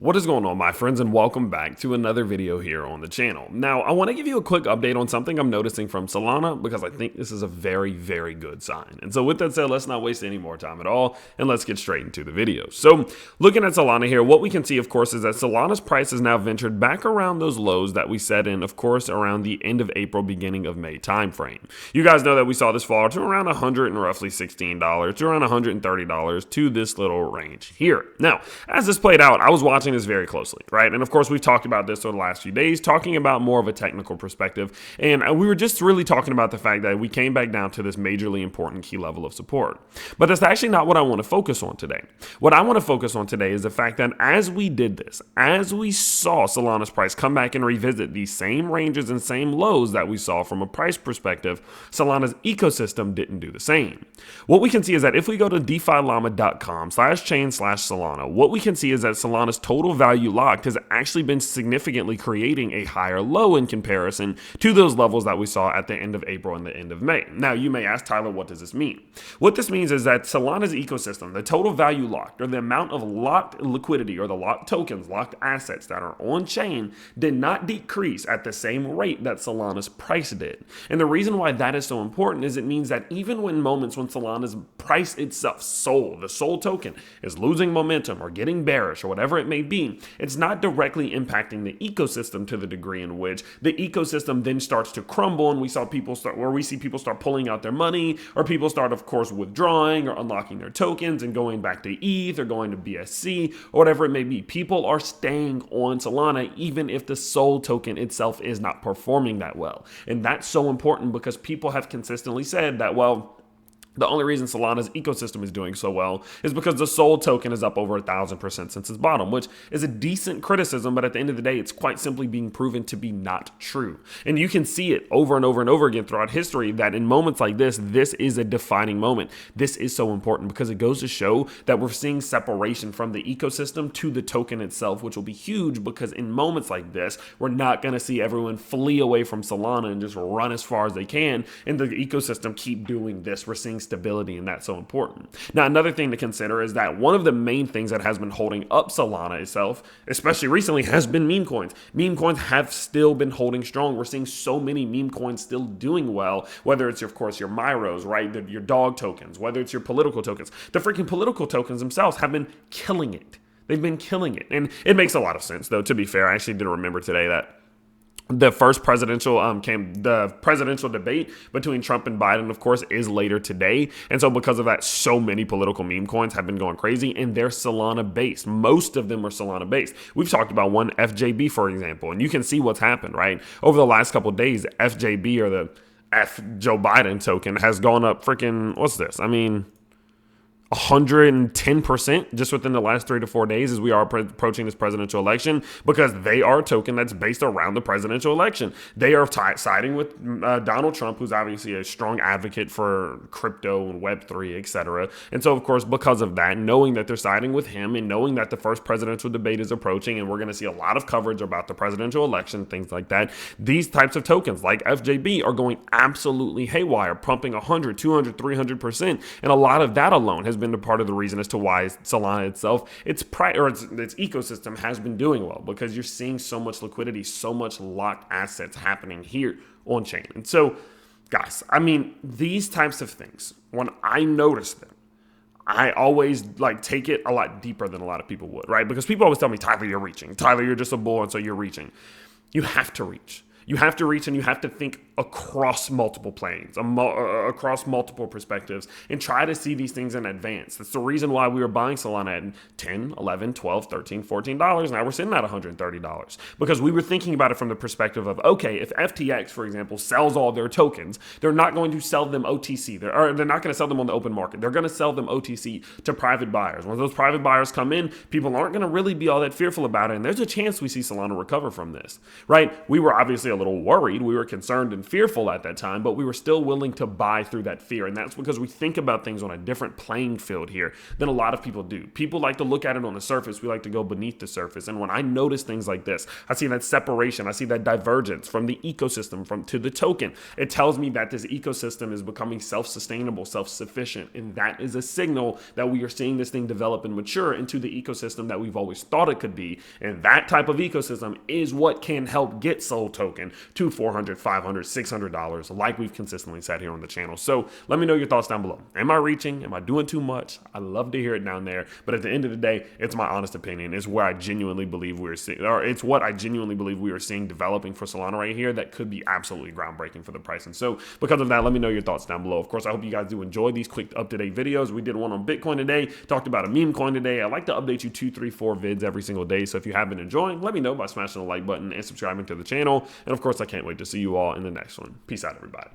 What is going on, my friends, and welcome back to another video here on the channel. Now, I want to give you a quick update on something I'm noticing from Solana because I think this is a very, very good sign. And so with that said, let's not waste any more time at all, and let's get straight into the video. So looking at Solana here, what we can see, of course, is that Solana's price has now ventured back around those lows that we set in, of course, around the end of April, beginning of May timeframe. You guys know that we saw this fall to around $100 and roughly $16 to around $130 to this little range here. Now, as this played out, I was watching this very closely, right? And of course, we've talked about this over the last few days, talking about more of a technical perspective. And we were just really talking about the fact that we came back down to this majorly important key level of support. But that's actually not what I want to focus on today. What I want to focus on today is the fact that as we did this, as we saw Solana's price come back and revisit these same ranges and same lows that we saw from a price perspective, Solana's ecosystem didn't do the same. What we can see is that if we go to defilama.com/chain/Solana, what we can see is that Solana's total value locked has actually been significantly creating a higher low in comparison to those levels that we saw at the end of April and the end of May. Now, you may ask, Tyler, what does this mean? What this means is that Solana's ecosystem, the total value locked, or the amount of locked liquidity or the locked tokens, locked assets that are on chain, did not decrease at the same rate that Solana's price did. And the reason why that is so important is it means that even when moments when Solana's price itself, SOL, the SOL token, is losing momentum or getting bearish or whatever it may be, it's not directly impacting the ecosystem to the degree in which the ecosystem then starts to crumble, and we see people start pulling out their money, or people start, of course, withdrawing or unlocking their tokens and going back to ETH or going to BSC or whatever it may be. People are staying on Solana even if the SOL token itself is not performing that well. And that's so important because people have consistently said that, well, the only reason Solana's ecosystem is doing so well is because the SOL token is up over 1,000% since its bottom, which is a decent criticism, but at the end of the day, it's quite simply being proven to be not true. And you can see it over and over and over again throughout history that in moments like this is a defining moment. This is so important because it goes to show that we're seeing separation from the ecosystem to the token itself, which will be huge because in moments like this, we're not going to see everyone flee away from Solana and just run as far as they can, and the ecosystem keep doing this. We're seeing stability, and that's so important. Now, another thing to consider is that one of the main things that has been holding up Solana itself, especially recently, has been meme coins. Meme coins have still been holding strong. We're seeing so many meme coins still doing well, whether it's, of course, your Myros, right? Your dog tokens, whether it's your political tokens. The freaking political tokens themselves have been killing it. They've been killing it. And it makes a lot of sense, though, to be fair. I actually did remember today that the first presidential debate between Trump and Biden, of course, is later today. And so because of that, so many political meme coins have been going crazy, and they're Solana based. Most of them are Solana based. We've talked about one, FJB, for example, and you can see what's happened, right? Over the last couple of days, FJB, or the F Joe Biden token, has gone up freaking, what's this? 110% just within the last 3 to 4 days as we are approaching this presidential election, because they are a token that's based around the presidential election. They are siding with Donald Trump, who's obviously a strong advocate for crypto and Web3, etc. And so, of course, because of that, knowing that they're siding with him and knowing that the first presidential debate is approaching and we're going to see a lot of coverage about the presidential election, things like that, these types of tokens like FJB are going absolutely haywire, pumping 100, 200, 300%. And a lot of that alone has been a part of the reason as to why Solana itself, its ecosystem has been doing well, because you're seeing so much liquidity, so much locked assets happening here on chain. And so, guys, these types of things, when I notice them, I always take it a lot deeper than a lot of people would, right? Because people always tell me, Tyler, you're reaching. Tyler, you're just a bull, and so you're reaching. You have to reach. You have to reach, and you have to think across multiple planes, across multiple perspectives, and try to see these things in advance. That's the reason why we were buying Solana at $10, $11, $12, $13, $14. Now we're sitting at $130 because we were thinking about it from the perspective of, okay, if FTX, for example, sells all their tokens, they're not going to sell them OTC. They're not going to sell them on the open market. They're going to sell them OTC to private buyers. When those private buyers come in, people aren't going to really be all that fearful about it, and there's a chance we see Solana recover from this, right? We were obviously a little worried. We were concerned and fearful at that time, but we were still willing to buy through that fear. And that's because we think about things on a different playing field here than a lot of people do. People like to look at it on the surface. We like to go beneath the surface. And when I notice things like this, I see that separation, I see that divergence from the ecosystem to the token. It tells me that this ecosystem is becoming self-sustainable, self-sufficient. And that is a signal that we are seeing this thing develop and mature into the ecosystem that we've always thought it could be. And that type of ecosystem is what can help get Sol Token to $400, $500, $600, like we've consistently said here on the channel. So let me know your thoughts down below. Am I reaching? Am I doing too much? I love to hear it down there. But at the end of the day, it's my honest opinion. It's where I genuinely believe we're seeing, or it's what I genuinely believe we are seeing developing for Solana right here that could be absolutely groundbreaking for the price. And so because of that, let me know your thoughts down below. Of course, I hope you guys do enjoy these quick up-to-date videos. We did one on Bitcoin today, talked about a meme coin today. I like to update you 2, 3, 4 vids every single day. So if you have been enjoying, let me know by smashing the like button and subscribing to the channel. And of course, I can't wait to see you all in the next one. Peace out, everybody.